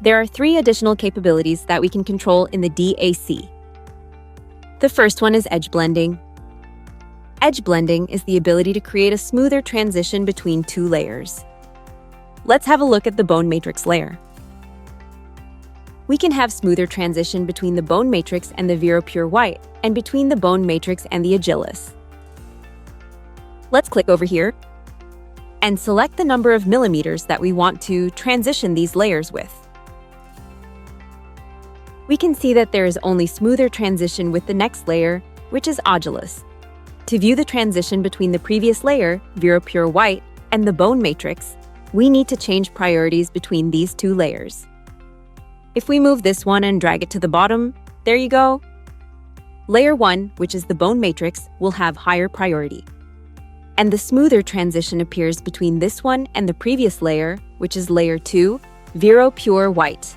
There are 3 additional capabilities that we can control in the DAC. The first one is edge blending. Edge blending is the ability to create a smoother transition between 2 layers. Let's have a look at the BoneMatrix layer. We can have smoother transition between the BoneMatrix and the Vero Pure White, and between the BoneMatrix and the Agilus. Let's click over here and select the number of millimeters that we want to transition these layers with. We can see that there is only smoother transition with the next layer, which is Agilus. To view the transition between the previous layer, Vero Pure White, and the BoneMatrix, we need to change priorities between these 2 layers. If we move this one and drag it to the bottom, there you go. Layer 1, which is the BoneMatrix, will have higher priority. And the smoother transition appears between this one and the previous layer, which is layer 2, Vero Pure White.